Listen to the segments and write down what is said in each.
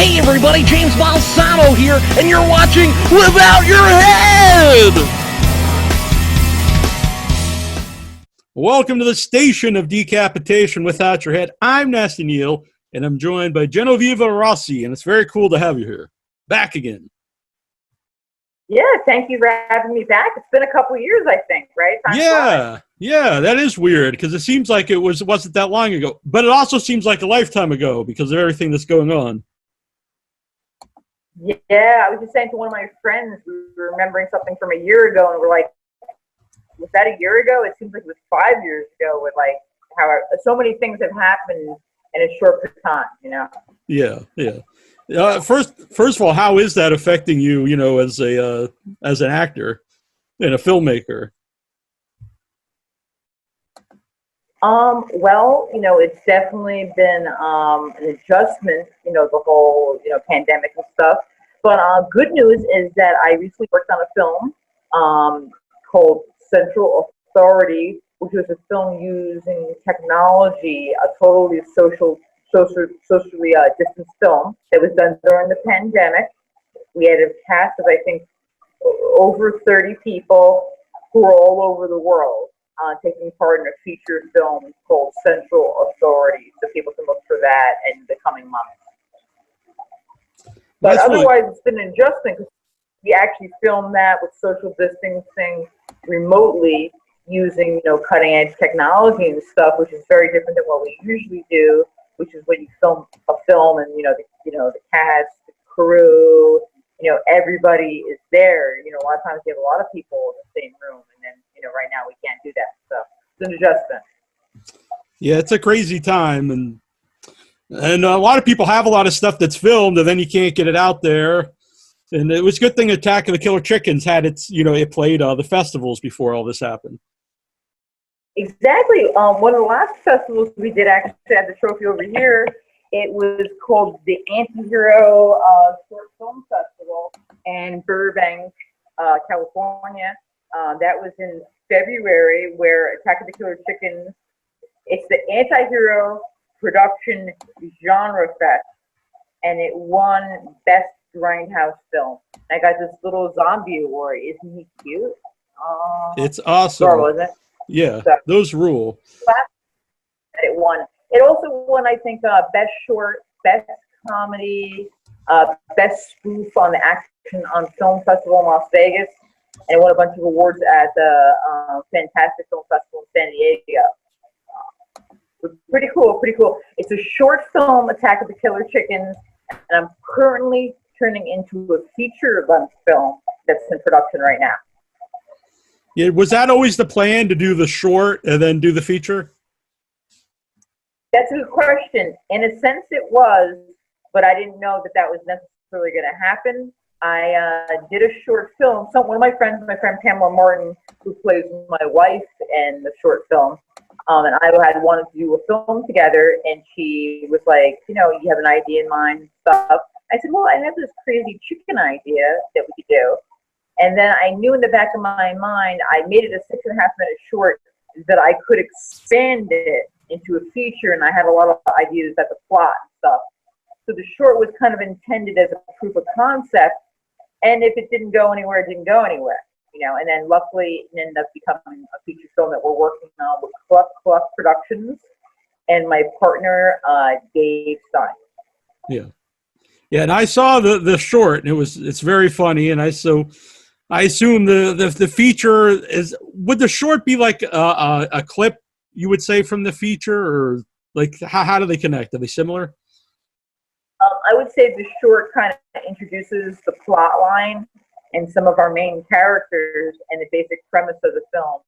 Hey everybody, James Balsano here, and you're watching Without Your Head! Welcome to the station of decapitation without your head. I'm Nasty Neil, and I'm joined by Genoveva Rossi, and it's very cool to have you here. Back again. Yeah, thank you for having me back. It's been a couple years, I think, right? Yeah, that is weird, because it seems like it wasn't that long ago, but it also seems like a lifetime ago because of everything that's going on. Yeah, I was just saying to one of my friends, we were remembering something from a year ago, and we're like, was that a year ago? It seems like it was 5 years ago, with like how so many things have happened in a short period of time, you know? Yeah. First of all, how is that affecting you, as an actor and a filmmaker? Well, it's definitely been an adjustment, the whole, pandemic and stuff. But good news is that I recently worked on a film called Central Authority, which was a film using technology, a totally socially distanced film that was done during the pandemic. We had a cast of, I think, over 30 people who were all over the world. Taking part in a feature film called Central Authority, so people can look for that in the coming months. But otherwise, it's been adjusting because we actually filmed that with social distancing remotely using, cutting edge technology and stuff, which is very different than what we usually do, which is when you film a film and the cast, the crew, everybody is there. A lot of times you have a lot of people in the same room, and then right now we can't do that. So it's an adjustment. Yeah, it's a crazy time, and a lot of people have a lot of stuff that's filmed, and then you can't get it out there. And it was a good thing Attack of the Killer Chickens had its, it played the festivals before all this happened. Exactly. One of the last festivals we did, actually had the trophy over here. It was called the Antihero Short Film Festival in Burbank, California. That was in February, where Attack of the Killer Chickens, it's the Antihero Production Genre Fest, and it won Best Grindhouse Film. I got this little zombie award. Isn't he cute? It's awesome. Adorable, isn't it? Yeah, so, those rule. It won. It also won, I think, Best Short, Best Comedy, Best Spoof on the Action on Film Festival in Las Vegas, and won a bunch of awards at the Fantastic Film Festival in San Diego. Pretty cool. It's a short film, Attack of the Killer Chickens, and I'm currently turning into a feature-length film that's in production right now. Yeah, was that always the plan, to do the short and then do the feature? That's a good question. In a sense, it was, but I didn't know that was necessarily going to happen. I did a short film. One of my friend Pamela Martin, who plays my wife in the short film, and I had wanted to do a film together, and she was like, you have an idea in mind and stuff. I said, well, I have this crazy chicken idea that we could do. And then I knew in the back of my mind, I made it a 6.5-minute short that I could expand it into a feature, and I had a lot of ideas about the plot and stuff. So the short was kind of intended as a proof of concept, and if it didn't go anywhere, it didn't go anywhere, and then luckily it ended up becoming a feature film that we're working on with Cluck Cluck Productions and my partner, Dave Stein. Yeah, and I saw the short, and it's very funny, and I assume the feature is, would the short be like a clip, you would say, from the feature, or like how do they connect? Are they similar? I would say the short kind of introduces the plot line and some of our main characters and the basic premise of the film.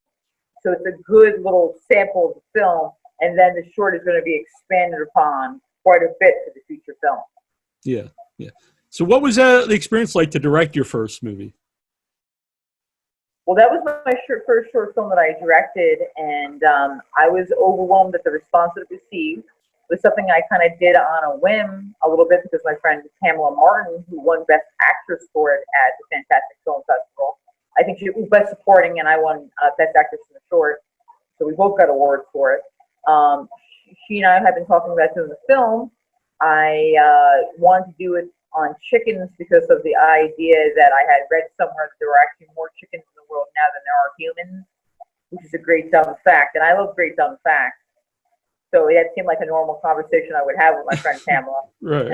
So it's a good little sample of the film, and then the short is going to be expanded upon quite a bit for the feature film. Yeah. So what was the experience like to direct your first movie? Well, that was my first short film that I directed, and I was overwhelmed at the response it received. It was something I kind of did on a whim a little bit because my friend Pamela Martin, who won Best Actress for it at the Fantastic Film Festival, I think she was Best Supporting, and I won Best Actress in the Short. So we both got awards for it. She and I have been talking about doing the film. I wanted to do it on chickens because of the idea that I had read somewhere that there were actually more chickens in the world now than there are humans, which is a great dumb fact. And I love great dumb facts. So that seemed like a normal conversation I would have with my friend Pamela. Right.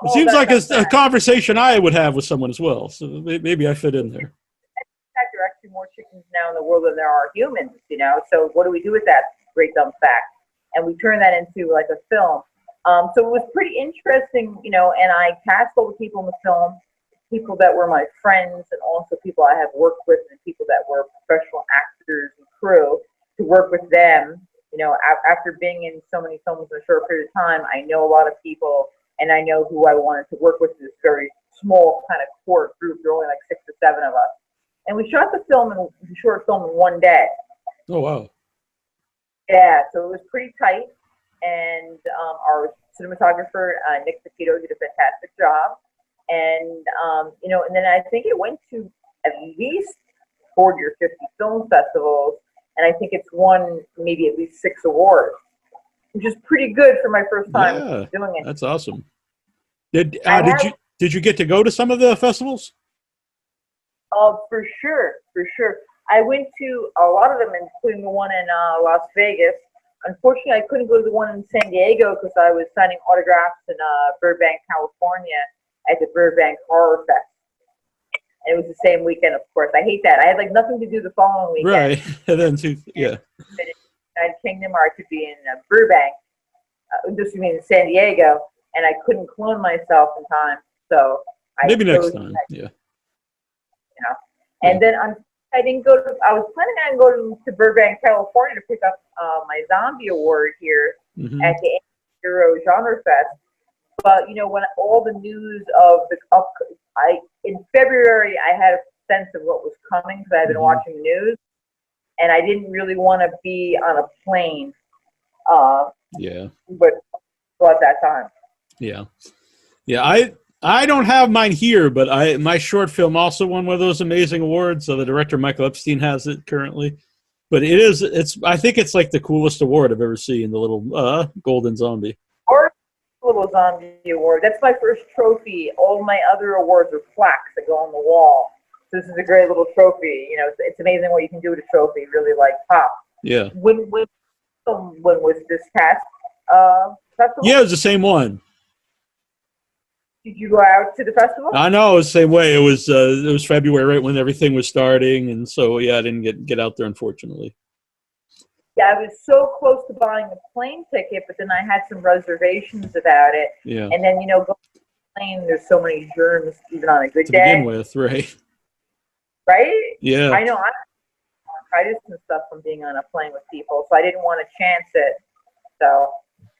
It seems like a conversation I would have with someone as well. So maybe I fit in there. In fact, there are actually more chickens now in the world than there are humans, you know. So what do we do with that great dumb fact? And we turn that into like a film. So it was pretty interesting, you know, and I cast all the people in the film, people that were my friends and also people I have worked with and people that were professional actors and crew to work with them. You know, after being in so many films in a short period of time, I know a lot of people and I know who I wanted to work with in this very small kind of core group. There were only like 6 or 7 of us. And we shot the short film in one day. Oh, wow. Yeah, so it was pretty tight. And our cinematographer, Nick Pepito, did a fantastic job. And, you know, and then I think it went to at least 40 or 50 film festivals. And I think it's won maybe at least 6 awards, which is pretty good for my first time doing it. That's awesome. Did you get to go to some of the festivals? For sure. I went to a lot of them, including the one in Las Vegas. Unfortunately, I couldn't go to the one in San Diego because I was signing autographs in Burbank, California at the Burbank Horror Fest. And it was the same weekend, of course. I hate that. I had like nothing to do the following weekend. Right. And then yeah. United Kingdom, or I could be in Burbank, just mean in San Diego, and I couldn't clone myself in time. So maybe next time. Yeah. You know. And then I didn't go to. I was planning on going to Burbank, California, to pick up my zombie award here at the Euro Genre Fest. But you know, when all the news of in February, I had a sense of what was coming because I had been watching the news, and I didn't really want to be on a plane. But at that time. Yeah. I don't have mine here, but my short film also won one of those amazing awards. So the director Michael Epstein has it currently. But I think it's like the coolest award I've ever seen, the little golden zombie. Or little zombie award. That's my first trophy. All my other awards are plaques that go on the wall. So this is a great little trophy. You know, it's amazing what you can do with a trophy. Really like pop. Yeah. When was this cast? Festival? Yeah, it was the same one. Did you go out to the festival? I know, it was the same way. It was February, right when everything was starting, and so I didn't get out there, unfortunately. Yeah, I was so close to buying a plane ticket, but then I had some reservations about it. Yeah. And then, you know, going on the plane, there's so many germs, even on a good day. To begin with, right? Right? Yeah. I know. I'm bronchitis and stuff from being on a plane with people, so I didn't want to chance it. So,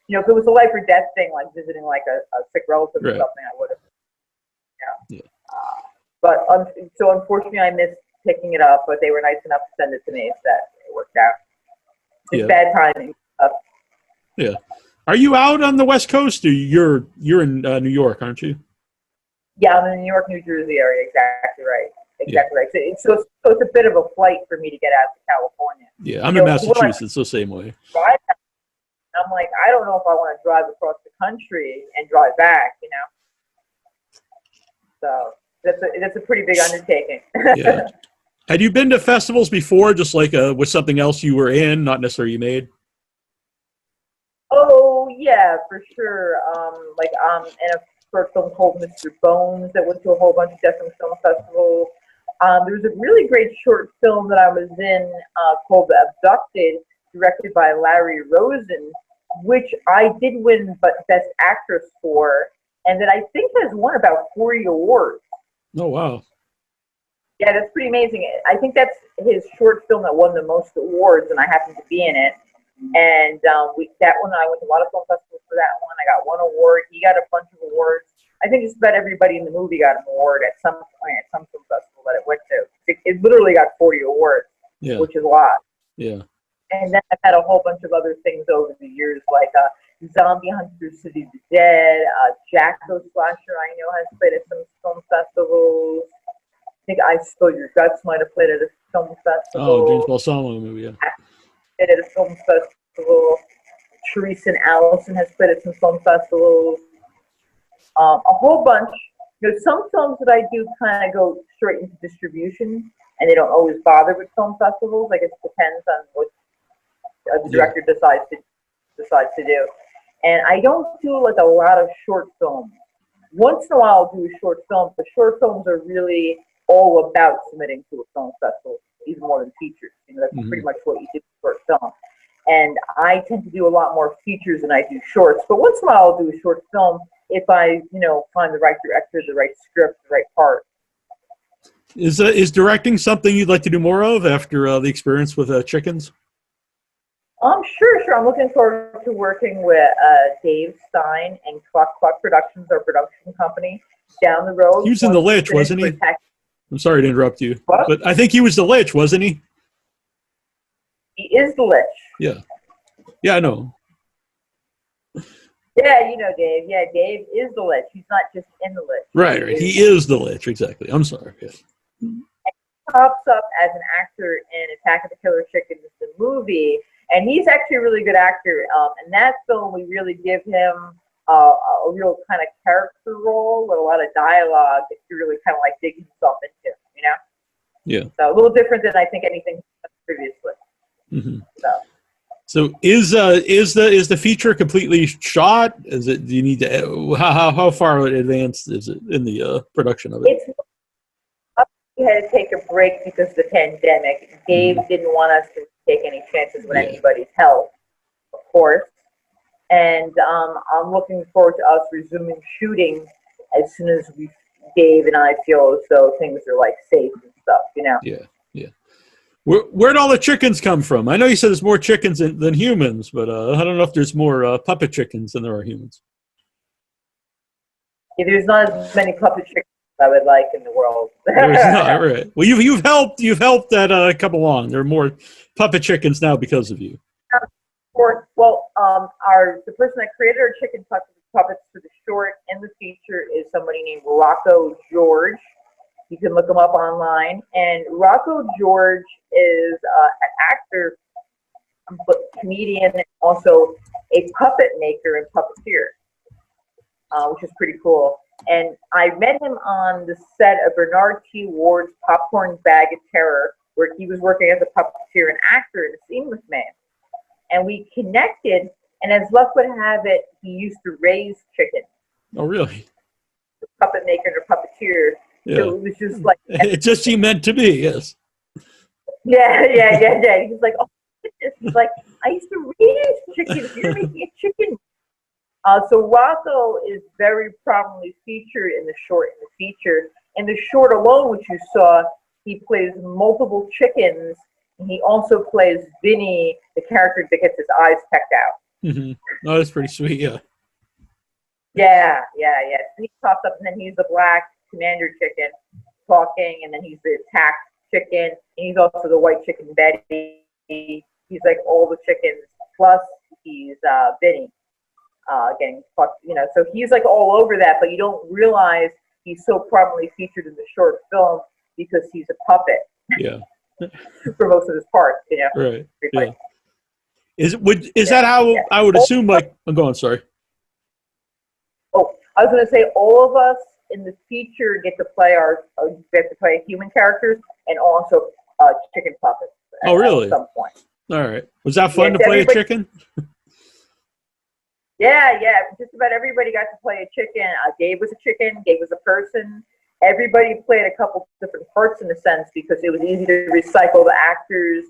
you know, if it was a life or death thing, like visiting like a sick relative or something, I would have. Yeah. But so unfortunately, I missed picking it up, but they were nice enough to send it to me, so that it worked out. It's bad timing. Yeah. Are you out on the West Coast? Or you're in New York, aren't you? Yeah, I'm in the New York, New Jersey area. Exactly right. Right. So it's a bit of a flight for me to get out to California. Yeah, I'm in Massachusetts, the same way. Right. I'm like, I don't know if I want to drive across the country and drive back, you know. So that's a pretty big undertaking. Yeah. Had you been to festivals before, just like with something else you were in, not necessarily you made? Oh yeah, for sure. In a short film called Mr. Bones that went to a whole bunch of different film festivals. There was a really great short film that I was in called Abducted, directed by Larry Rosen, which I did win Best Actress for, and that I think has won about 40 awards. Oh, wow. Yeah, that's pretty amazing. I think that's his short film that won the most awards, and I happened to be in it. And that one, I went to a lot of film festivals for that one. I got 1 award. He got a bunch of awards. I think just about everybody in the movie got an award at some point, at some film festival that it went to. It literally got 40 awards, which is a lot. Yeah. And then I've had a whole bunch of other things over the years, like Zombie Hunter City of the Dead, Jacko Slasher, I know, has played at some film festivals. I think I Spill Your Guts might have played at a film festival. Oh, James Balsamo movie, yeah. At a film festival. Teresa and Allison has played at some film festivals. A whole bunch. Some films that I do kind of go straight into distribution, and they don't always bother with film festivals. I guess it depends on what the director decides to do. And I don't do like a lot of short films. Once in a while, I'll do a short film, but short films are really all about submitting to a film festival, even more than features. That's pretty much what you do for a film. And I tend to do a lot more features than I do shorts. But once in a while, I'll do a short film if I, find the right director, the right script, the right part. Is directing something you'd like to do more of after the experience with chickens? Sure. I'm looking forward to working with Dave Stein and Cluck Cluck Productions, our production company, down the road. He was in The Lich, wasn't he? I'm sorry to interrupt you, but I think he was The Lich, wasn't he? He is The Lich. Yeah, I know. Yeah, Dave. Yeah, Dave is The Lich. He's not just in The Lich. Right. He is The Lich, exactly. I'm sorry. Yes. He pops up as an actor in Attack of the Killer Chickens, the movie, and he's actually a really good actor. In that film, we really give him a real kind of character role with a lot of dialogue that you really kind of like dig himself into, Yeah. So a little different than I think anything previously. Mm-hmm. So is the feature completely shot? Is it? Do you need to? How far advanced is it in the production of it? We had to take a break because of the pandemic. Dave didn't want us to take any chances with anybody's health, of course. And I'm looking forward to us resuming shooting as soon as Dave and I feel as though things are like safe and stuff, Yeah. Where'd all the chickens come from? I know you said there's more chickens than humans, but I don't know if there's more puppet chickens than there are humans. Yeah, there's not as many puppet chickens as I would like in the world. There's not, right? Well, you've helped that come along. There are more puppet chickens now because of you. The person that created our chicken puppets for the short and the feature is somebody named Rocco George. You can look him up online. And Rocco George is an actor, but comedian, and also a puppet maker and puppeteer, which is pretty cool. And I met him on the set of Bernard T. Ward's Popcorn Bag of Terror, where he was working as a puppeteer and actor in a scene with me. And we connected, and as luck would have it, he used to raise chickens. Oh, really? A puppet maker and a puppeteer. Yeah. So it was just like... It just seemed meant to be, yes. Yeah. He's like, it's like, I used to raise chickens. You're making a chicken. So Rocco is very prominently featured in the short and the feature. In the short alone, which you saw, he plays multiple chickens. And he also plays Vinny, the character that gets his eyes pecked out. Mm-hmm. Oh, that's pretty sweet, yeah. Yeah. So he pops up, and then he's the black commander chicken talking, and then he's the attack chicken, and he's also the white chicken Betty. He's like all the chickens, plus he's Vinny getting fucked, So he's like all over that, but you don't realize he's so prominently featured in the short film because he's a puppet. Yeah. For most of his parts, Right. Yeah. Is that how I would assume? Like, I'm going. Sorry. Oh, I was going to say all of us in the feature get to play human characters and also chicken puppets. Oh, really? At some point. All right. Was that fun to play a chicken? Yeah. Just about everybody got to play a chicken. Gabe was a chicken. Gabe was a person. Everybody played a couple different parts in a sense because it was easy to recycle the actors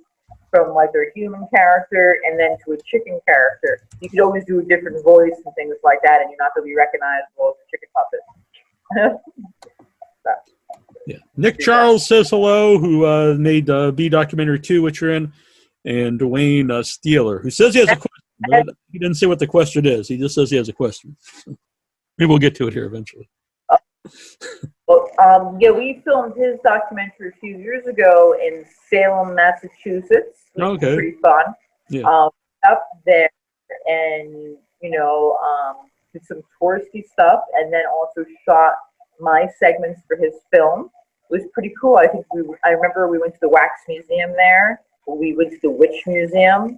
from like their human character and then to a chicken character. You could always do a different voice and things like that, and you're not going to be recognizable as a chicken puppet. Yeah. Nick Charles says hello, who made B Documentary 2, which you're in, and Dwayne Steeler, who says he has a question. But he didn't say what the question is. He just says he has a question. So maybe we'll get to it here eventually. We filmed his documentary a few years ago in Salem, Massachusetts. Which was pretty fun. Yeah. Up there and, did some touristy stuff and then also shot my segments for his film. It was pretty cool. I remember we went to the Wax Museum there. We went to the Witch Museum.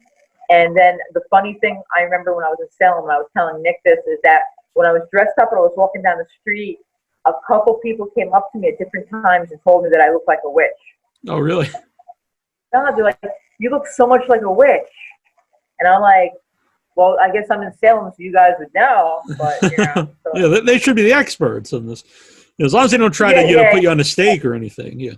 And then the funny thing I remember when I was in Salem, and I was telling Nick this, is that when I was dressed up and I was walking down the street, a couple people came up to me at different times and told me that I looked like a witch. Oh, really? No, they're like, you look so much like a witch. And I'm like, well, I guess I'm in Salem, so you guys would know. But, you know. So. Yeah, they should be the experts on this. As long as they don't try to put you on a stake or anything. Yeah.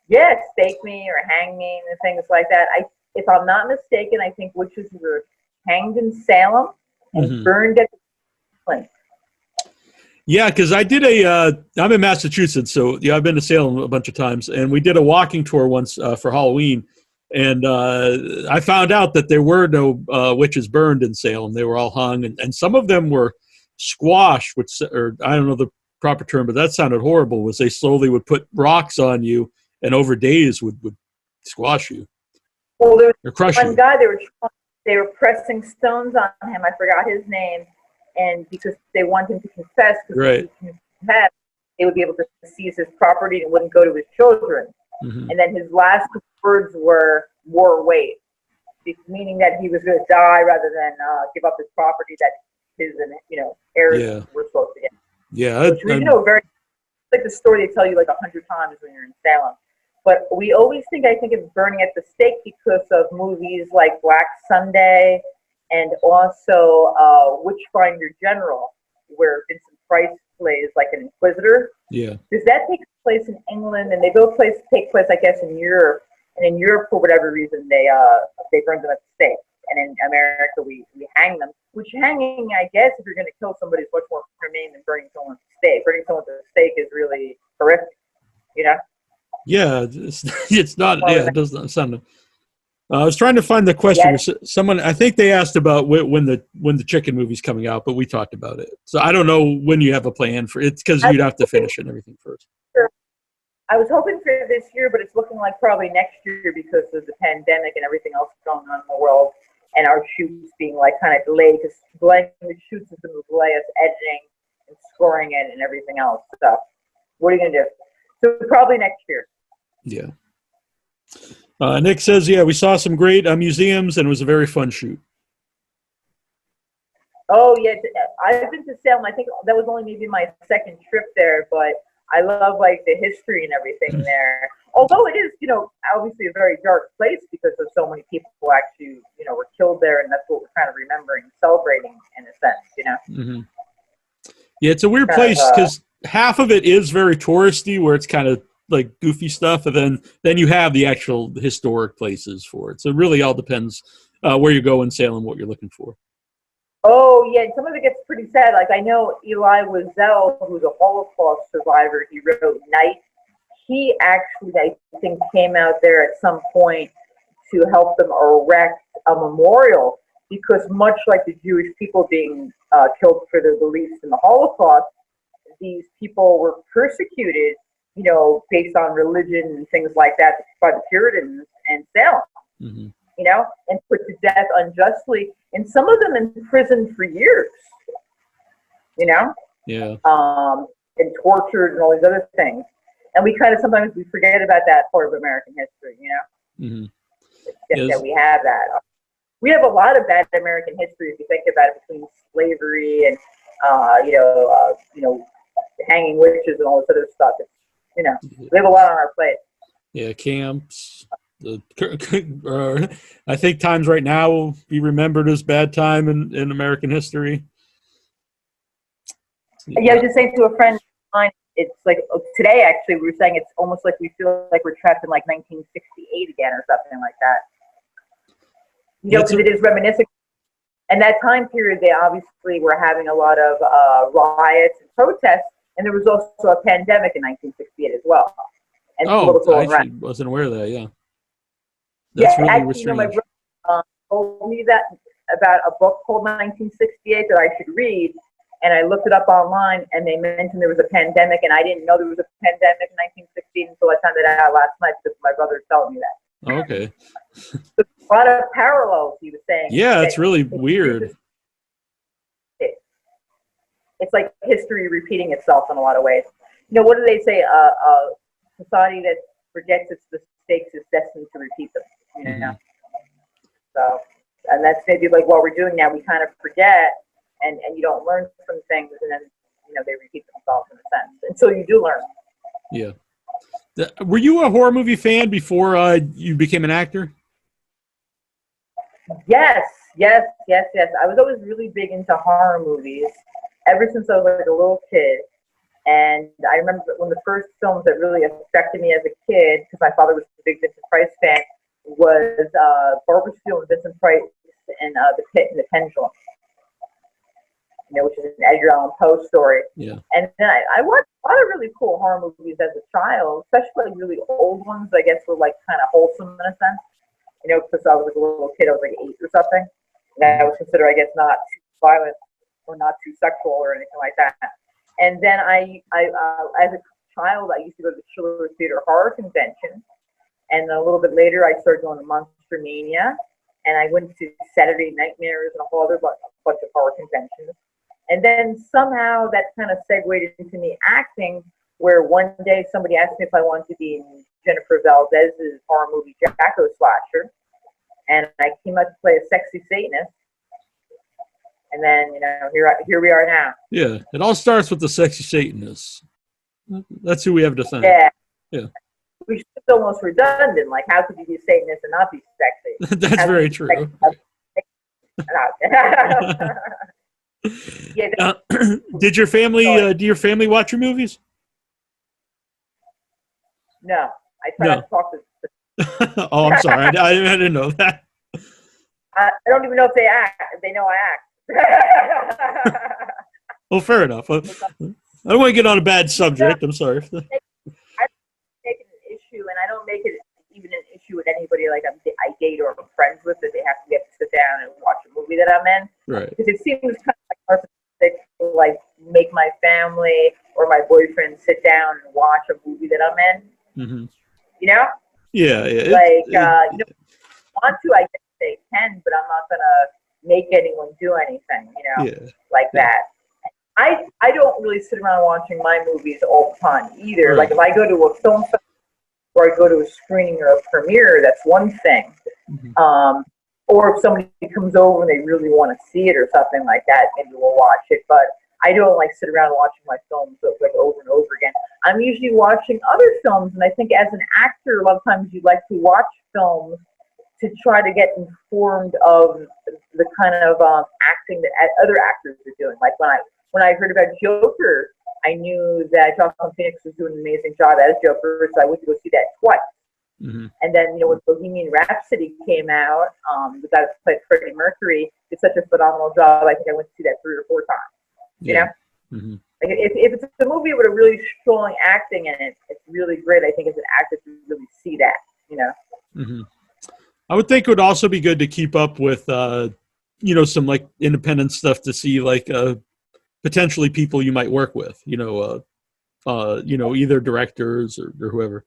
Yeah, stake me or hang me and things like that. If I'm not mistaken, I think witches were hanged in Salem and burned at the place. Yeah, because I did I'm in Massachusetts, so yeah, I've been to Salem a bunch of times, and we did a walking tour once for Halloween, and I found out that there were no witches burned in Salem. They were all hung, and some of them were squashed, or I don't know the proper term, but that sounded horrible, was they slowly would put rocks on you, and over days would squash you. Well, there was crush one you. guy, they were pressing stones on him. I forgot his name. And because they want him to confess, because if he confessed, they would be able to seize his property and wouldn't go to his children. And then his last words were "more weight," meaning that he was going to die rather than give up his property that his heirs were supposed to get. Yeah, which very like the story they tell you like 100 times when you're in Salem. But we always I think of burning at the stake because of movies like Black Sunday. And also Witchfinder General, where Vincent Price plays like an inquisitor. Yeah. Because that takes place in England, and they both take place, I guess, in Europe. And in Europe, for whatever reason, they burn them at the stake. And in America, we hang them. Which hanging, I guess, if you're going to kill somebody, is much more humane than burning someone at the stake. Burning someone at the stake is really horrific, you know? Yeah, it's not. Yeah, it does not sound. I was trying to find the question. Yes. Someone, I think they asked about when the chicken movie's coming out, but we talked about it. So I don't know when you have a plan for it, because you'd have to finish it and everything first. I was hoping for this year, but it's looking like probably next year because of the pandemic and everything else going on in the world, and our shoots being like kind of delayed, because delaying the shoots is going to delay us editing and scoring it and everything else. So what are you going to do? So probably next year. Yeah. Nick says, yeah, we saw some great museums, and it was a very fun shoot. Oh, yeah. I've been to Salem. I think that was only maybe my second trip there, but I love, like, the history and everything there. Although it is, obviously a very dark place because of so many people who actually, were killed there, and that's what we're kind of remembering and celebrating in a sense, Yeah, it's a weird place because half of it is very touristy, where it's kind of like goofy stuff, and then you have the actual historic places for it. So it really all depends where you go in Salem, what you're looking for. Oh yeah, and some of it gets pretty sad. Like I know Eli Wiesel, who's a Holocaust survivor. He wrote Night. He actually, I think, came out there at some point to help them erect a memorial, because much like the Jewish people being killed for their beliefs in the Holocaust, these people were persecuted, based on religion and things like that by the Puritans and Salem, and put to death unjustly, and some of them in prison for years, Yeah. And tortured and all these other things. And we kind of sometimes we forget about that part of American history, that we have that. We have a lot of bad American history if you think about it, between slavery and hanging witches and all this other stuff. It's, we have a lot on our plate. Yeah, camps. I think times right now will be remembered as bad time in American history. Yeah, I was just saying to a friend of mine, it's like today actually we were saying it's almost like we feel like we're trapped in like 1968 again or something like that. Because it is reminiscent. And that time period, they obviously were having a lot of riots and protests, and there was also a pandemic in 1968 as well. And I actually wasn't aware of that. Yeah, that's really actually, my brother told me that about a book called 1968 that I should read, and I looked it up online, and they mentioned there was a pandemic, and I didn't know there was a pandemic in 1916 until I found it out last night because my brother was telling me that. Okay. A lot of parallels, he was saying. Yeah, it's really weird. It's like history repeating itself in a lot of ways. What do they say? A society that forgets its mistakes is destined to repeat them. So, and that's maybe like what we're doing now. We kind of forget, and you don't learn from things, and then they repeat themselves in a sense until you do learn. Yeah. Were you a horror movie fan before you became an actor? Yes. I was always really big into horror movies ever since I was like a little kid. And I remember one of the first films that really affected me as a kid, because my father was a big Vincent Price fan, was Barbara Steele and Vincent Price in The Pit and the Pendulum, which is an Edgar Allan Poe story. Yeah. And then I watched a lot of really cool horror movies as a child, especially like really old ones. I guess were like kind of wholesome in a sense, because I was like a little kid. I was like 8 or something, and I was considered, I guess, not too violent or not too sexual or anything like that. And then I as a child, I used to go to the Chiller Theater Horror Convention, and then a little bit later, I started going to Monster Mania, and I went to Saturday Nightmares and a whole other bunch of horror conventions. And then somehow that kind of segued into me acting, where one day somebody asked me if I wanted to be in Jennifer Valdez's horror movie Jacko Slasher, and I came out to play a sexy Satanist. And then, here we are now. Yeah, it all starts with the sexy Satanist. That's who we have to thank. Yeah. Which is almost redundant. Like, how could you be a Satanist and not be sexy? That's very true. Yeah. Did your family? Do your family watch your movies? No, I try not to talk to. Oh, I'm sorry. I didn't know that. I don't even know if they act. If they know I act. Well, fair enough. I don't want to get on a bad subject. I'm sorry. I don't make it an issue, and I don't make it even an issue with anybody like I date or I'm friends with, that they have to get to sit down and watch a movie that I'm in. Right. Because it seems kind of like narcissistic to like make my family or my boyfriend sit down and watch a movie that I'm in. Mm-hmm. Yeah. Like, want to, I guess they can, but I'm not gonna make anyone do anything, like that. I don't really sit around watching my movies all the time either. Right. Like if I go to a film festival or I go to a screening or a premiere, that's one thing. Mm-hmm. Or if somebody comes over and they really want to see it or something like that, maybe we'll watch it. But I don't like sit around watching my films like over and over again. I'm usually watching other films, and I think as an actor, a lot of times you like to watch films to try to get informed of the kind of acting that other actors are doing. Like when I heard about Joker, I knew that Joaquin Phoenix was doing an amazing job as Joker, so I went to go see that twice. Mm-hmm. And then, when Bohemian Rhapsody came out, the guy that played Freddie Mercury did such a phenomenal job. I think I went to see that 3 or 4 times. You know? Mm-hmm. Like if it's a movie with a really strong acting in it, it's really great. I think as an actor to really see that. Mm-hmm. I would think it would also be good to keep up with, some like independent stuff to see like potentially people you might work with, either directors or whoever.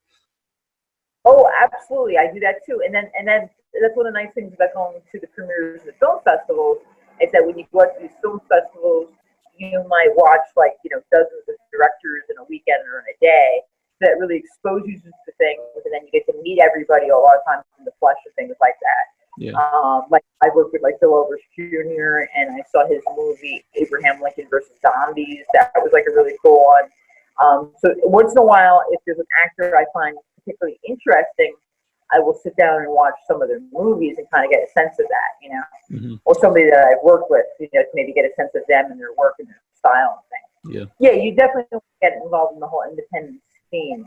Oh, absolutely. I do that too. And then that's one of the nice things about going to the premieres of the film festivals is that when you go out to these film festivals, you might watch dozens of directors in a weekend or in a day. That really exposes you to things, and then you get to meet everybody a lot of times in the flesh and things like that. Yeah. Like I worked with Bill Overs Jr. and I saw his movie Abraham Lincoln versus Zombies. That was like a really cool one. So once in a while, if there's an actor I find particularly interesting, I will sit down and watch some of their movies and kind of get a sense of that, mm-hmm. or somebody that I've worked with, to maybe get a sense of them and their work and their style and things. Yeah, you definitely don't get involved in the whole independent scene,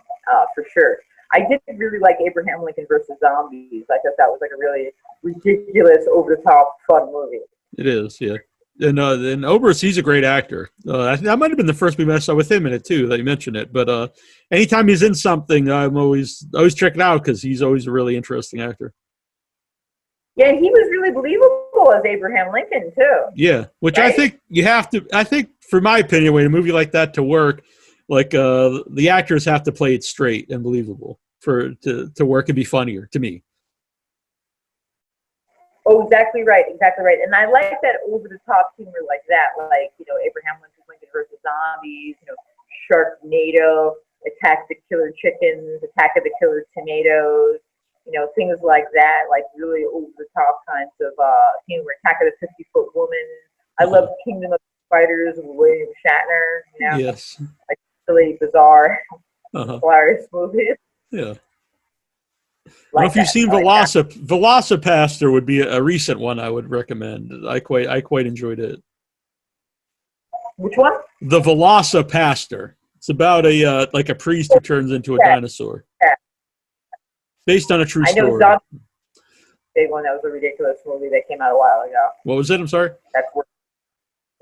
for sure. I did really like Abraham Lincoln versus Zombies. I thought that was like a really ridiculous, over-the-top, fun movie. It is, yeah. And Oberst, he's a great actor. That might have been the first movie I saw with him in it too. That you mentioned it, but anytime he's in something, I'm always check it out because he's always a really interesting actor. Yeah, he was really believable as Abraham Lincoln too. Yeah, which right? I think you have to. I think, for my opinion, when a movie like that to work, like the actors have to play it straight and believable for to work and be funnier to me. Oh, exactly right. And I like that over-the-top humor like that, like, Abraham Lincoln versus Zombies, Sharknado, Attack the Killer Chickens, Attack of the Killer Tomatoes, things like that, like really over the top kinds of Attack of the 50-Foot Woman. I love Kingdom of Spiders with William Shatner. Yes. Like really bizarre, Uh-huh. hilarious movies. Yeah. I don't know if you've seen Velocipaster would be a recent one I would recommend. I quite enjoyed it. Which one? The Velocipaster. It's about a priest who turns into a dinosaur. Yeah. Based on a true story. I know big one. That was a ridiculous movie that came out a while ago. What was it? I'm sorry? That's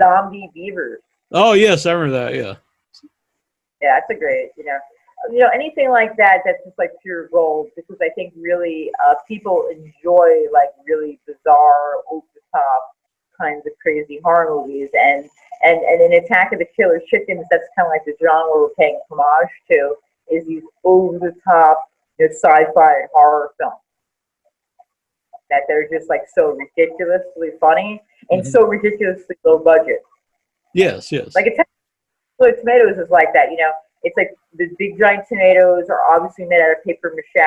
Zombie Beavers. Oh, yes, I remember that, yeah. Yeah, that's a great, anything like that that's just like pure gold, because I think really people enjoy like really bizarre, over-the-top kinds of crazy horror movies. And in Attack of the Killer Chickens, that's kind of like the genre we're paying homage to, is these over-the-top sci-fi and horror films. That they're just like so ridiculously funny and so ridiculously low budget. Yes. Like Attack of the Tomatoes is like that, It's like the big giant tomatoes are obviously made out of paper mache,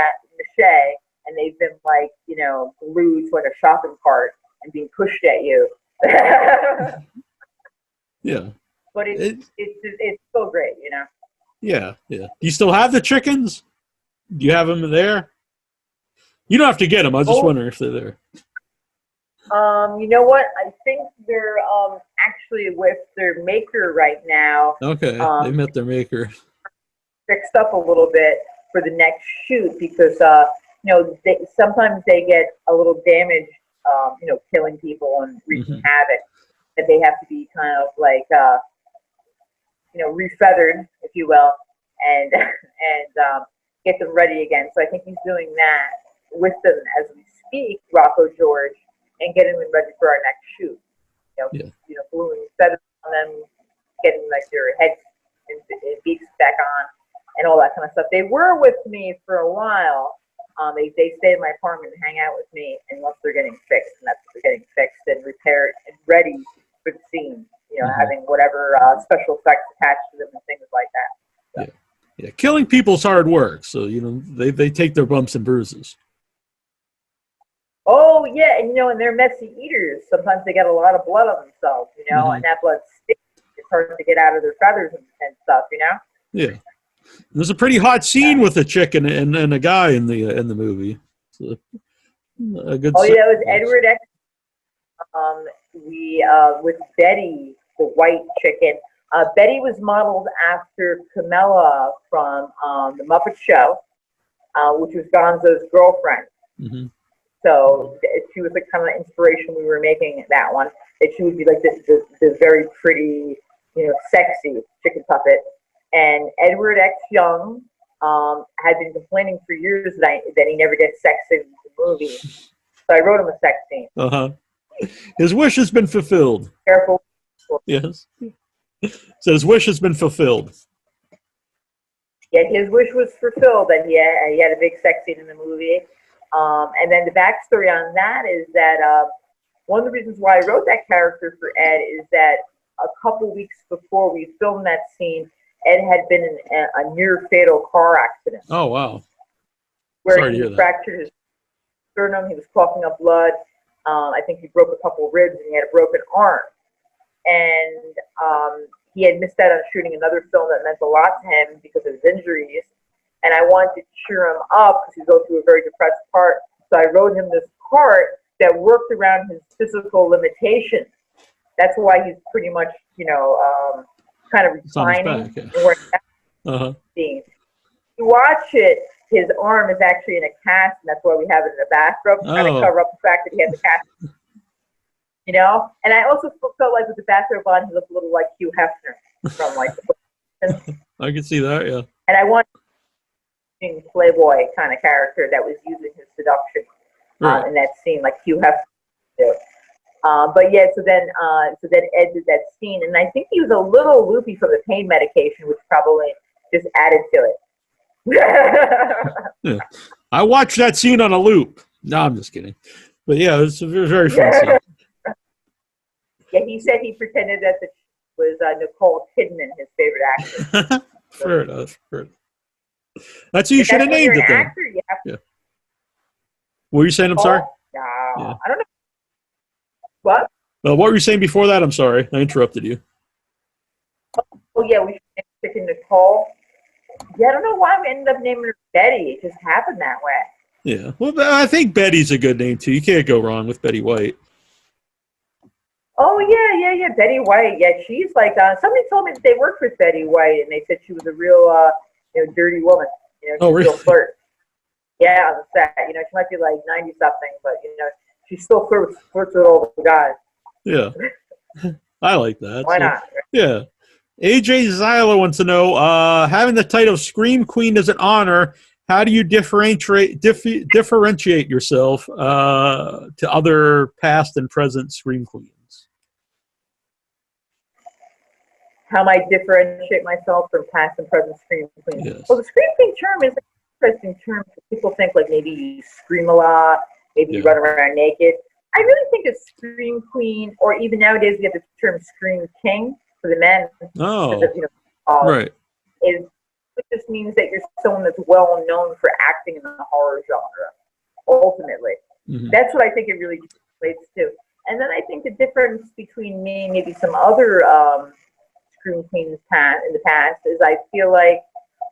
and they've been like, glued to like a shopping cart and being pushed at you. Yeah. But it's so great, Yeah. Do you still have the chickens? Do you have them there? You don't have to get them. I was just wondering if they're there. You know what? I think they're actually with their maker right now. Okay, they met their maker. Fixed up a little bit for the next shoot because sometimes they get a little damaged, killing people and wreaking havoc. That they have to be kind of like refeathered, if you will, and get them ready again. So I think he's doing that with them as we speak, Rocco George, and getting them ready for our next shoot. Gluing feathers on them, getting like their heads and beaks back on, and all that kind of stuff. They were with me for a while. They stay in my apartment and hang out with me, and once they're getting fixed, and that's they're getting fixed and repaired and ready for the scene. Having whatever special effects attached to them and things like that. So. Yeah. Killing people's hard work, so they take their bumps and bruises. Oh yeah, and and they're messy eaters. Sometimes they get a lot of blood on themselves, and that blood sticks. It's hard to get out of their feathers and stuff, Yeah, there's a pretty hot scene with a chicken and a guy in the movie. So, a good. Oh yeah, it was Edward X. With Betty, the white chicken. Betty was modeled after Camilla from the Muppet Show, which was Gonzo's girlfriend. Mm-hmm. So she was the kind of inspiration we were making that one. That she would be like the very pretty, sexy chicken puppet. And Edward X. Young had been complaining for years that he never gets sex in the movie. So I wrote him a sex scene. His wish has been fulfilled. Careful. Yes. So his wish has been fulfilled. Yeah, his wish was fulfilled, and he had a big sex scene in the movie. And then the backstory on that is that one of the reasons why I wrote that character for Ed is that a couple weeks before we filmed that scene, Ed had been in a near fatal car accident. Oh, wow. Where he fractured his sternum, he was coughing up blood. I think he broke a couple ribs and he had a broken arm. And he had missed out on shooting another film that meant a lot to him because of his injuries. And I wanted to cheer him up because he was going through a very depressed part. So I wrote him this part that worked around his physical limitations. That's why he's pretty much, kind of reclining. You watch it, his arm is actually in a cast, and that's why we have it in a bathrobe, to kind of cover up the fact that he has a cast. And I also felt like with the bathrobe on, he looked a little like Hugh Hefner from like the I can see that, yeah. And I wanted Playboy kind of character that was using his seduction in that scene, like Hugh Hefner did. But yeah, so then Ed did that scene, and I think he was a little loopy from the pain medication, which probably just added to it. Yeah. I watched that scene on a loop. No, I'm just kidding. But yeah, it was a very fun scene. Yeah, he said he pretended that it was Nicole Kidman, his favorite actress. Fair enough. That's who you should have named it then. Actor, What were you saying? I'm sorry. No, Yeah. I don't know. What? What were you saying before that? I'm sorry. I interrupted you. Oh, yeah, we should name the chicken Nicole. Yeah, I don't know why we ended up naming her Betty. It just happened that way. Yeah. Well, I think Betty's a good name, too. You can't go wrong with Betty White. Oh, yeah. Betty White. Yeah, she's like, somebody told me that they worked with Betty White, and they said she was a real, dirty woman. She's Oh, a real really? flirt. Yeah, on the set. She might be like 90-something, but, she still flirts with all the guys. Yeah. I like that. Why So, not? yeah. AJ Zyla wants to know, having the title Scream Queen as an honor, how do you differentiate yourself to other past and present Scream Queens? How I differentiate myself from past and present Scream Queens? Yes. Well, the Scream Queen term is an interesting term. People think like maybe you scream a lot, maybe you run around naked. I really think a Scream Queen, or even nowadays we have the term Scream King for the men. Oh, right. It just means that you're someone that's well known for acting in the horror genre. Ultimately, that's what I think it really relates to. And then I think the difference between me and maybe some other Scream Queens in the past is I feel like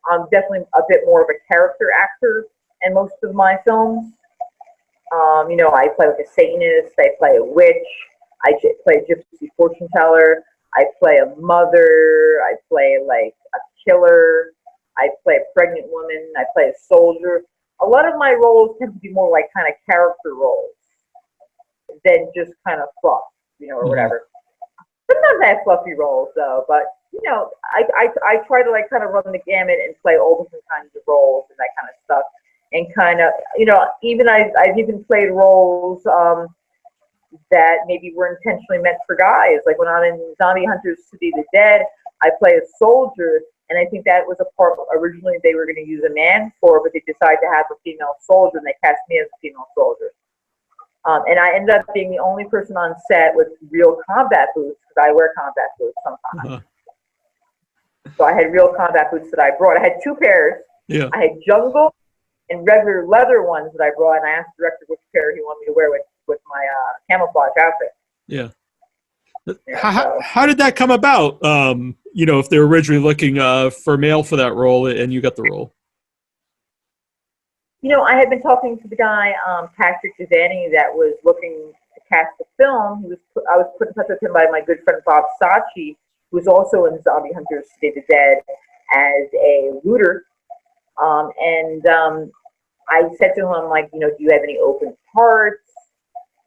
I'm definitely a bit more of a character actor in most of my films. I play like a Satanist, I play a witch, I play a gypsy fortune teller, I play a mother, I play like a killer, I play a pregnant woman, I play a soldier. A lot of my roles tend to be more like kind of character roles than just kind of fluff, or whatever. Sometimes I have fluffy roles though, but I try to like kind of run the gamut and play all different kinds of roles and that kind of stuff. And kind of, even I've even played roles that maybe were intentionally meant for guys. Like when I'm in Zombie Hunters to Be the Dead, I play a soldier, and I think that was a part originally they were going to use a man for, but they decided to have a female soldier, and they cast me as a female soldier. And I ended up being the only person on set with real combat boots, because I wear combat boots sometimes. So I had real combat boots that I brought. I had two pairs. Yeah. I had jungle and regular leather ones that I brought, and I asked the director which pair he wanted me to wear with my camouflage outfit. Yeah. How did that come about? If they were originally looking for male for that role and you got the role. I had been talking to the guy, Patrick Giovanni, that was looking to cast the film. I was put in touch with him by my good friend Bob Sachi, who was also in Zombie Hunters Day the Dead as a looter. I said to him, I'm like, do you have any open parts?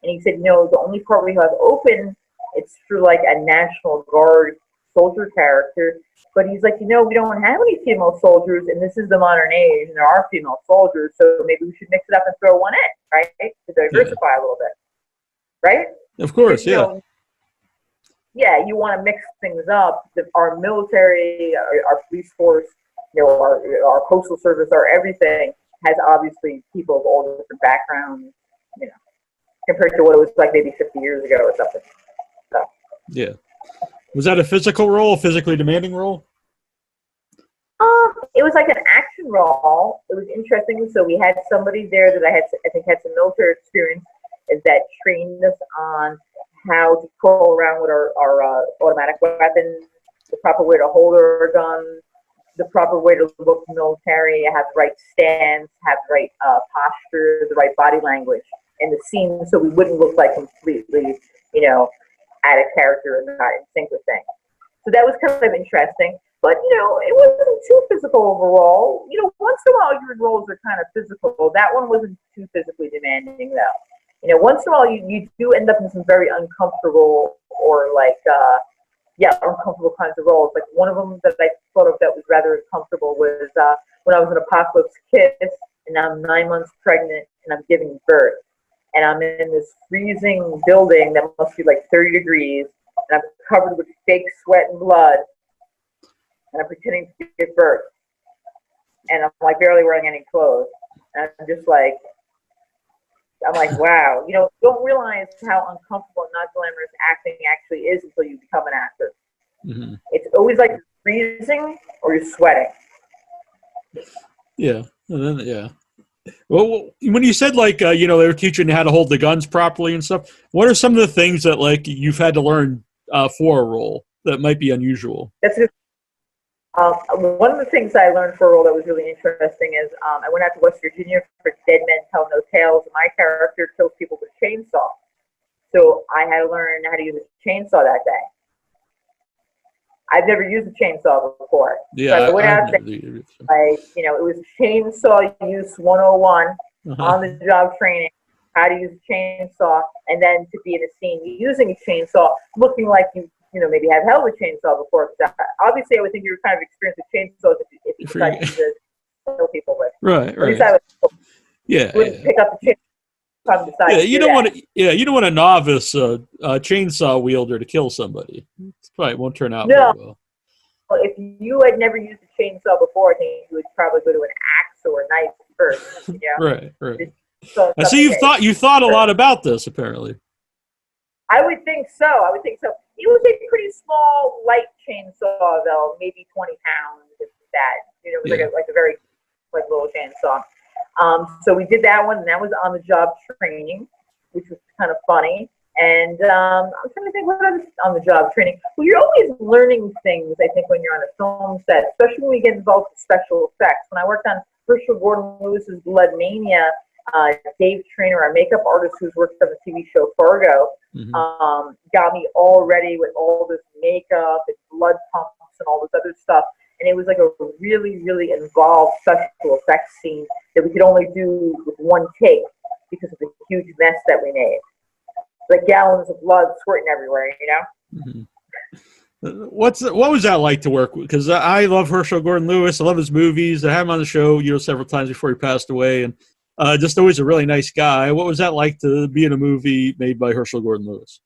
And he said, no, the only part we have open, it's for like a National Guard soldier character. But he's like, we don't have any female soldiers, and this is the modern age, and there are female soldiers, so maybe we should mix it up and throw one in, right? To diversify a little bit, right? Of course, yeah. You want to mix things up. Our military, our police force, our postal service, our everything has obviously people of all different backgrounds, compared to what it was like maybe 50 years ago or something. So. Yeah. Was that a physical role, a physically demanding role? It was like an action role. It was interesting. So we had somebody there that I think had some military experience that trained us on how to crawl around with our automatic weapons, the proper way to hold our guns, the proper way to look military, have the right stance, have the right posture, the right body language in the scene, so we wouldn't look like completely, out of character and not in sync with things. So that was kind of interesting. But, it wasn't too physical overall. Once in a while your roles are kind of physical. That one wasn't too physically demanding, though. Once in a while you do end up in some very uncomfortable or uncomfortable kinds of roles. Like one of them that I thought of that was rather uncomfortable was when I was in Apocalypse Kiss, and I'm 9 months pregnant and I'm giving birth. And I'm in this freezing building that must be like 30 degrees, and I'm covered with fake sweat and blood, and I'm pretending to give birth. And I'm like barely wearing any clothes. And I'm just like, wow. You don't realize how uncomfortable and not glamorous acting actually is until you become an actor. Mm-hmm. It's always like you're freezing or you're sweating. Yeah. And then, yeah. Well, when you said like they were teaching you how to hold the guns properly and stuff, what are some of the things that like you've had to learn for a role that might be unusual? That's good. One of the things I learned for a role that was really interesting is I went out to West Virginia for Dead Men Tell No Tales, and my character kills people with a chainsaw. So I had to learn how to use a chainsaw that day. I've never used a chainsaw before. Yeah, so I went out there, it was chainsaw use 101 on the job training, how to use a chainsaw, and then to be in a scene using a chainsaw, looking like you maybe have held a chainsaw before. Obviously, I would think you were kind of experienced with chainsaws if you decided to kill people with. Right. At least I wouldn't pick up the chainsaw. You don't want a novice chainsaw wielder to kill somebody. It probably won't turn out very well. If you had never used a chainsaw before, I think you would probably go to an axe or a knife first. Right. I see you thought a lot about this apparently. I would think so. It was a pretty small, light chainsaw, though, maybe 20 pounds, if that. It was like a very little chainsaw. So we did that one, and that was on the job training, which was kind of funny. And I'm trying to think what else on the job training. Well, you're always learning things, I think, when you're on a film set, especially when we get involved with special effects. When I worked on Herschel Gordon Lewis's Blood Mania, Dave Trainer, our makeup artist who's worked on the TV show Fargo, got me all ready with all this makeup and blood pumps and all this other stuff. And it was like a really, really involved special effects scene that we could only do with one take because of the huge mess that we made. Like gallons of blood squirting everywhere, What was that like to work with? Because I love Herschel Gordon Lewis. I love his movies. I had him on the show, several times before he passed away, and just always a really nice guy. What was that like to be in a movie made by Herschel Gordon Lewis?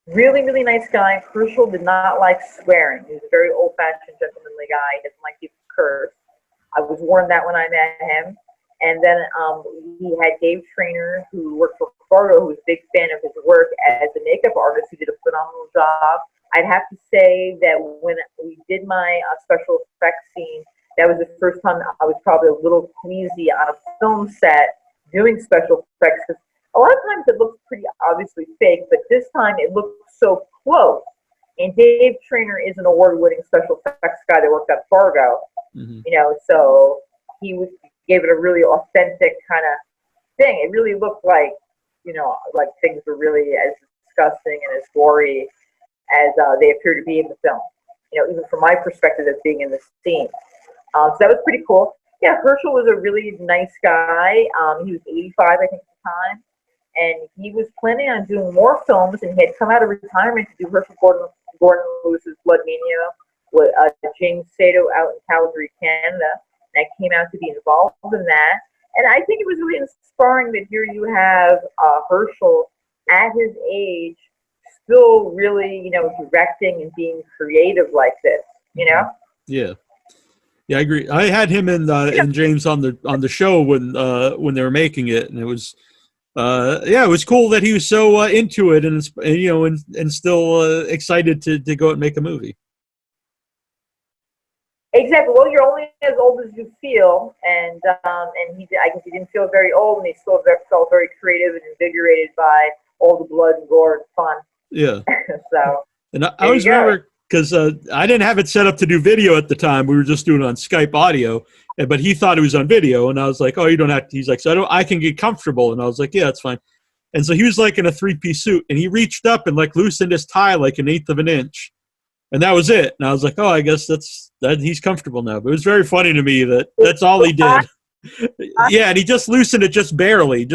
Really, really nice guy. Herschel did not like swearing. He was a very old-fashioned, gentlemanly guy. He doesn't like people to curse. I was warned that when I met him. And then he had Dave Trainer, who worked for Fargo, who was a big fan of his work as a makeup artist, who did a phenomenal job. I'd have to say that when we did my special effects scene, that was the first time I was probably a little queasy on a film set doing special effects, because a lot of times it looks pretty obviously fake, but this time it looked so close. And Dave Trainer is an award-winning special effects guy that worked at Fargo, so he gave it a really authentic kind of thing. It really looked like, like things were really as disgusting and as gory as they appear to be in the film. Even from my perspective as being in the scene. So that was pretty cool. Yeah, Herschel was a really nice guy. He was 85, I think, at the time. And he was planning on doing more films, and he had come out of retirement to do Herschel Gordon Lewis's Blood Mania with James Sato out in Calgary, Canada. And I came out to be involved in that. And I think it was really inspiring that here you have Herschel at his age still really, directing and being creative like this, Yeah. Yeah, I agree. I had him and James on the show when they were making it, and it was it was cool that he was so into it and still excited to go out and make a movie. Exactly. Well, you're only as old as you feel, and I guess he didn't feel very old, and he still felt very creative and invigorated by all the blood and gore and fun. Yeah. So. And I always remember, because I didn't have it set up to do video at the time. We were just doing it on Skype audio, but he thought it was on video, and I was like, "Oh, you don't have to." He's like, I can get comfortable," and I was like, "Yeah, that's fine." And so he was like in a 3-piece suit, and he reached up and like loosened his tie like 1/8 of an inch, and that was it. And I was like, "Oh, I guess that he's comfortable now." But it was very funny to me that that's all he did. Yeah, and he just loosened it just barely,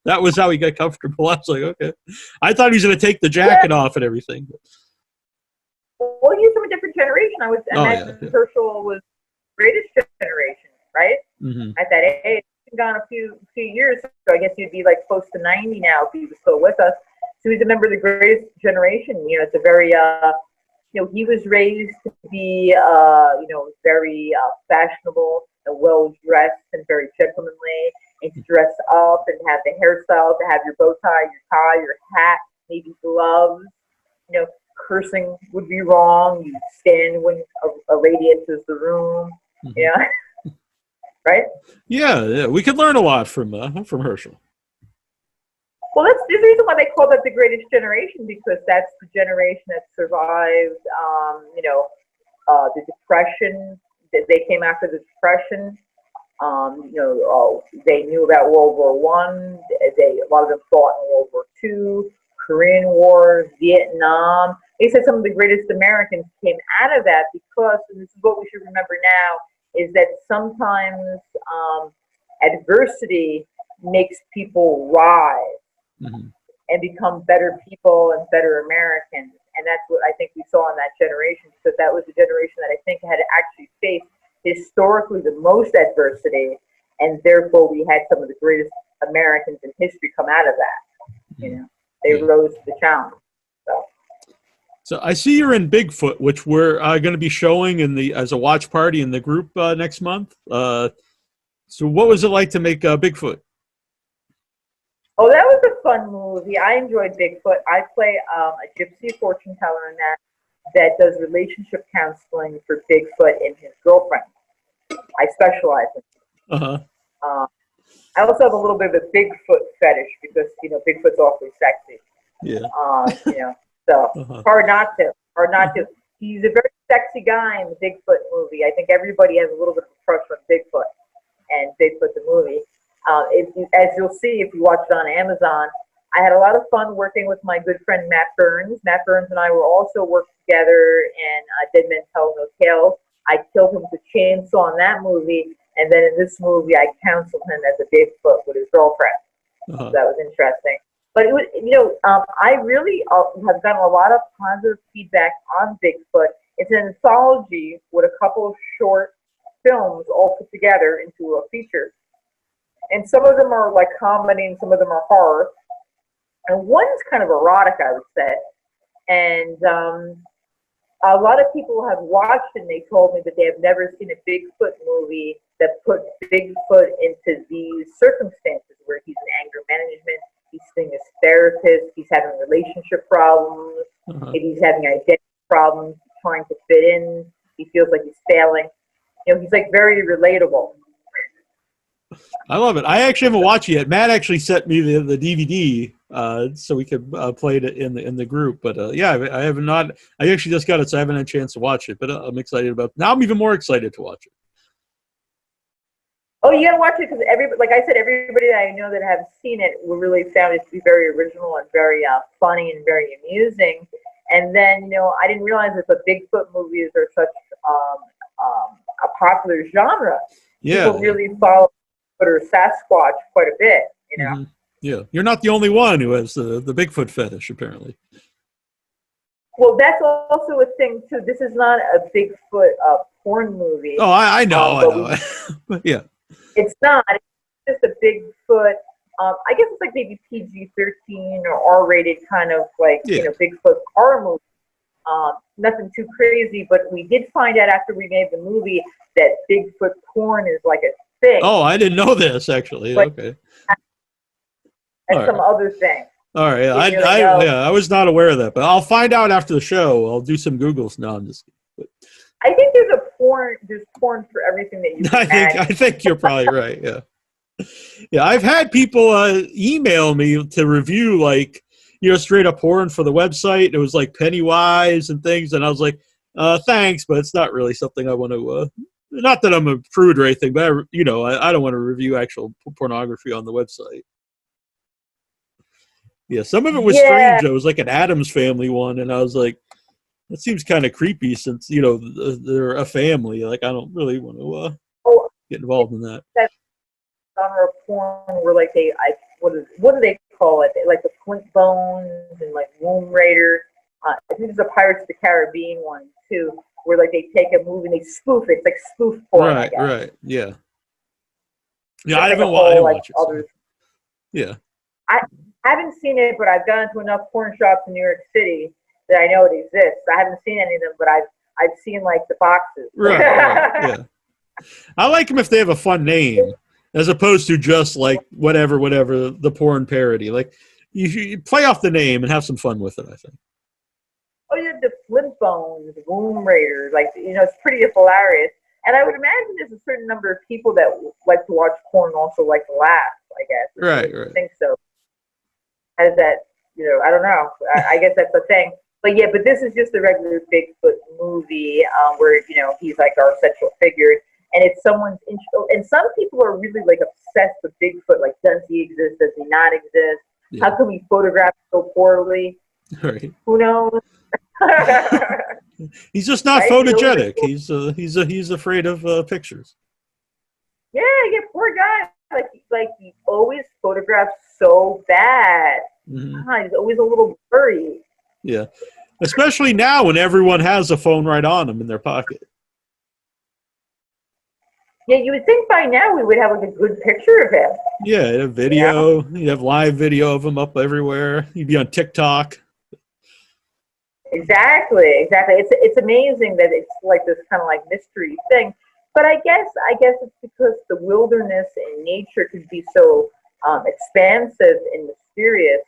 That was how he got comfortable. I was like, okay. I thought he was going to take the jacket off and everything. Well, he's from a different generation. I would imagine Herschel was the greatest generation, right? Mm-hmm. At that age. He's been gone a few years, so I guess he'd be like close to 90 now if he was still with us. So he's a member of the greatest generation. It's a very, he was raised to be, very fashionable and well-dressed and very gentlemanly, and to dress up and have the hairstyle, to have your bow tie, your tie, your hat, maybe gloves. Cursing would be wrong. You stand when a lady enters the room. right? Yeah, we could learn a lot from Herschel. Well, that's the reason why they call that the greatest generation, because that's the generation that survived, the Depression. They came after the Depression. They knew about World War One. A lot of them fought in World War Two, Korean War, Vietnam. They said some of the greatest Americans came out of that because, and this is what we should remember now, is that sometimes adversity makes people rise and become better people and better Americans. And that's what I think we saw in that generation, because that was the generation that I think had actually faced historically the most adversity, and therefore we had some of the greatest Americans in history come out of that. They rose to the challenge. So I see you're in Bigfoot, which we're going to be showing as a watch party in the group next month. So what was it like to make Bigfoot? Oh, that was a fun movie. I enjoyed Bigfoot. I play a gypsy fortune teller in that does relationship counseling for Bigfoot and his girlfriend. I specialize in it. I also have a little bit of a Bigfoot fetish because, Bigfoot's awfully sexy. Yeah. So hard not to. He's a very sexy guy in the Bigfoot movie. I think everybody has a little bit of a crush on Bigfoot and Bigfoot the movie. As you'll see if you watch it on Amazon, I had a lot of fun working with my good friend Matt Burns. Matt Burns and I were also working together in Dead Men Tell No Tales. I killed him with a chainsaw in that movie, and then in this movie, I counseled him as a Bigfoot with his girlfriend. So that was interesting. But it was, I really have gotten a lot of positive feedback on Bigfoot. It's an anthology with a couple of short films all put together into a feature. And some of them are like comedy and some of them are horror. And one's kind of erotic, I would say. And a lot of people have watched it and they told me that they have never seen a Bigfoot movie that put Bigfoot into these circumstances where he's in anger management, he's seeing his therapist, he's having relationship problems, maybe he's having identity problems, trying to fit in, he feels like he's failing. He's like very relatable. I love it. I actually haven't watched it yet. Matt actually sent me the DVD so we could play it in the group. But yeah, I have not. I actually just got it, so I haven't had a chance to watch it. But I'm excited about it. Now I'm even more excited to watch it. Oh, you gotta watch it because like I said, everybody that I know that have seen it really found it to be very original and very funny and very amusing. And then I didn't realize that the Bigfoot movies are such a popular genre. Yeah, people really follow or Sasquatch quite a bit, Yeah, you're not the only one who has the Bigfoot fetish, apparently. Well, that's also a thing too. This is not a Bigfoot porn movie. Oh, I know. But yeah, it's not. It's just a Bigfoot. I guess it's like maybe PG-13 or R-rated kind of like Bigfoot horror movie. Nothing too crazy, but we did find out after we made the movie that Bigfoot porn is like a thing. Oh, I didn't know this actually. But okay. And some other thing. All right. I was not aware of that, but I'll find out after the show. I'll do some Googles. No, I'm just. I think there's porn for everything that you can I think you're probably right. Yeah. Yeah, I've had people email me to review straight up porn for the website. It was like Pennywise and things, and I was like, thanks, but it's not really something I want to. Not that I'm a prude or anything, but I don't want to review actual pornography on the website. Yeah, some of it was strange. It was like an Addams Family one, and I was like, that seems kind of creepy since they're a family. Like, I don't really want to get involved in that. That genre of porn where what do they call it? Like the Flint Bones and like Womb Raider. I think there's a Pirates of the Caribbean one too, where like they take a movie and they spoof it. It's like spoof porn. Right. Yeah. Yeah, I haven't watched it. So. Yeah. I haven't seen it, but I've gone to enough porn shops in New York City that I know it exists. I haven't seen any of them, but I've seen like the boxes. Right. Yeah. I like them if they have a fun name, as opposed to just like whatever the porn parody. Like you play off the name and have some fun with it, I think. Oh, you have the Flint Bones, Womb Raiders. Like it's pretty hilarious. And I would imagine there's a certain number of people that like to watch porn and also like to laugh, I guess. Right, I right. think so. As that, I don't know. I guess that's the thing. But yeah, but this is just a regular Bigfoot movie where, he's like our central figure. And it's someone's and some people are really like obsessed with Bigfoot. Like, does he exist? Does he not exist? Yeah. How come he photographed so poorly? Right. Who knows? He's just not Right? photogenic. He's afraid of pictures. Yeah, poor guy. Like he always photographs so bad. Mm-hmm. He's always a little blurry. Yeah, especially now when everyone has a phone right on them in their pocket. Yeah, you would think by now we would have like a good picture of him. Yeah, you'd have video. You'd have live video of him up everywhere. He'd be on TikTok. Exactly. It's amazing that it's like this kind of like mystery thing. But I guess it's because the wilderness and nature could be so expansive and mysterious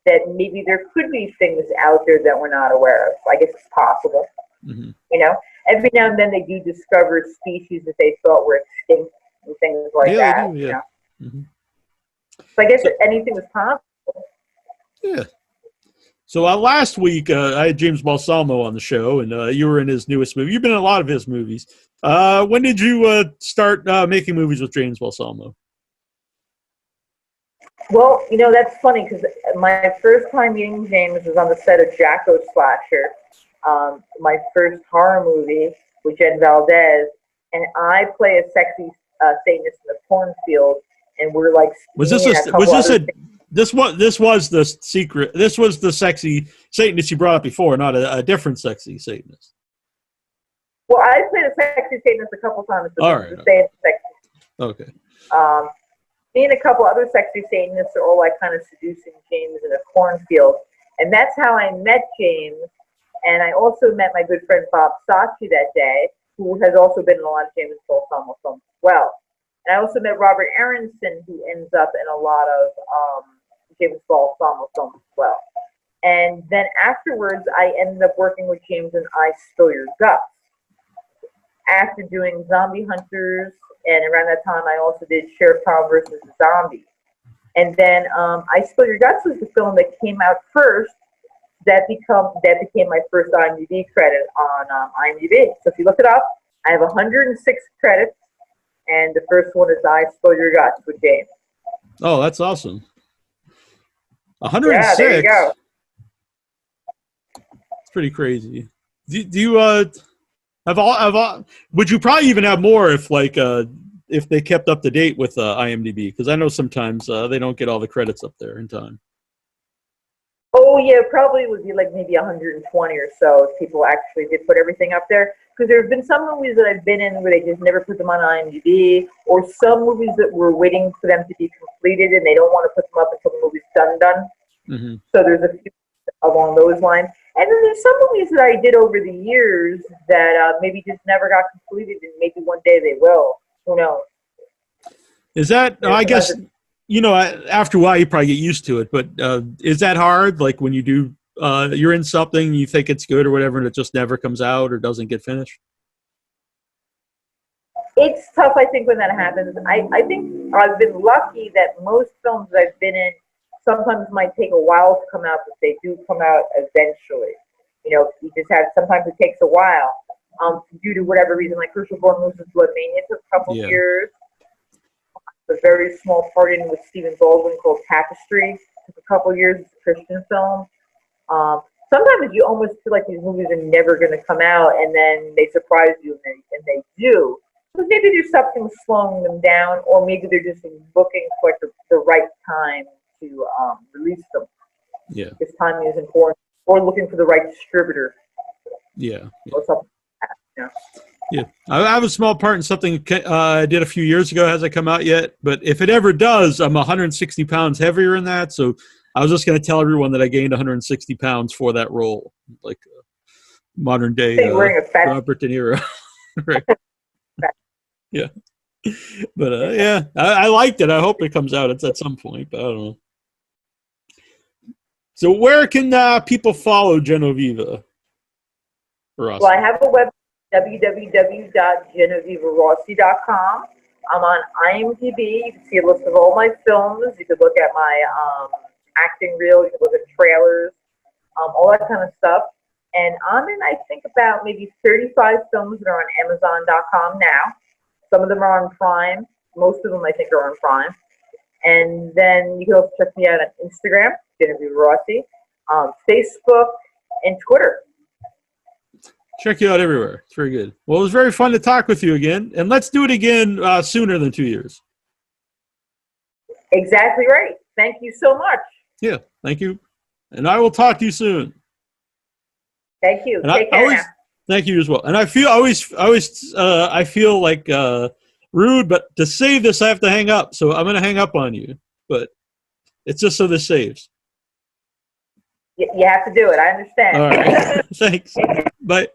that maybe there could be things out there that we're not aware of. I guess it's possible. Mm-hmm. Every now and then they do discover species that they thought were extinct and things like that. They do, yeah. Mm-hmm. So I guess anything is possible. Yeah. So last week I had James Balsamo on the show, and you were in his newest movie. You've been in a lot of his movies. When did you start making movies with James Balsamo? Well, that's funny because my first time meeting James was on the set of Jacko Slasher, my first horror movie with Jen Valdez, and I play a sexy Satanist in the cornfield, and we're like. This was the secret. This was the sexy Satanist you brought up before, not a different sexy Satanist. Well, I played a sexy Satanist a couple times. All right. The same sexy. Okay. Me and a couple other sexy Satanists are all like kind of seducing James in a cornfield, and that's how I met James. And I also met my good friend Bob Sachi that day, who has also been in a lot of James Balsamo films as well. And I also met Robert Aronson, who ends up in a lot of James Balsamo films as well. And then afterwards, I ended up working with James in I Spill Your Guts. After doing Zombie Hunters, and around that time, I also did Sheriff Tom versus the Zombie. And then I Spill Your Guts was the film that came out first. That became my first IMDb credit on IMDb. So if you look it up, I have 106 credits, and the first one is I Spill Your Guts with James. Oh, that's awesome. 106. Yeah, there you go. It's pretty crazy. Do you have all? Would you probably even have more if they kept up to date with IMDb? Because I know sometimes they don't get all the credits up there in time. Oh yeah, probably would be like maybe 120 or so if people actually did put everything up there. Because there have been some movies that I've been in where they just never put them on IMDb, or some movies that we're waiting for them to be completed and they don't want to put them up until the movie's done. Mm-hmm. So there's a few along those lines. And then there's some movies that I did over the years that maybe just never got completed, and maybe one day they will. Who knows? Is that, I guess, after a while you probably get used to it, but is that hard? Like when you do, you're in something, you think it's good or whatever, and it just never comes out or doesn't get finished? It's tough, I think, when that happens. I think I've been lucky that most films that I've been in sometimes might take a while to come out, but they do come out eventually. You just have, sometimes it takes a while due to whatever reason, like Crucial Born Loses Blood Mania took a couple years. A very small part in with Stephen Baldwin called Tapestry took a couple years. It's a Christian film. Sometimes you almost feel like these movies are never going to come out, and then they surprise you, and they do. So maybe there's something slowing them down, or maybe they're just looking for the right time to release them. Yeah. Because timing is important, or looking for the right distributor. Yeah. Or something like that, Yeah, I have a small part in something I did a few years ago. Hasn't come out yet, but if it ever does, I'm 160 pounds heavier than that. So I was just going to tell everyone that I gained 160 pounds for that role, like modern day Robert De Niro. Right. Yeah, but yeah, I liked it. I hope it comes out at some point, but I don't know. So where can people follow Genoveva Rossi? Well, I have a website www.genovevarossi.com. I'm on IMDb. You can see a list of all my films. You could look at my acting reels. You could look at trailers, all that kind of stuff. And I'm in, I think, about maybe 35 films that are on Amazon.com now. Some of them are on Prime. Most of them, I think, are on Prime. And then you can also check me out on Instagram, Genoveva Rossi, Facebook, and Twitter. Check you out everywhere. It's very good. Well, it was very fun to talk with you again. And let's do it again sooner than 2 years. Exactly right. Thank you so much. Yeah, thank you. And I will talk to you soon. Thank you. And Take care now. Thank you as well. And I feel like rude, but to save this, I have to hang up. So I'm going to hang up on you. But it's just so this saves. You have to do it. I understand. All right. Thanks. Bye.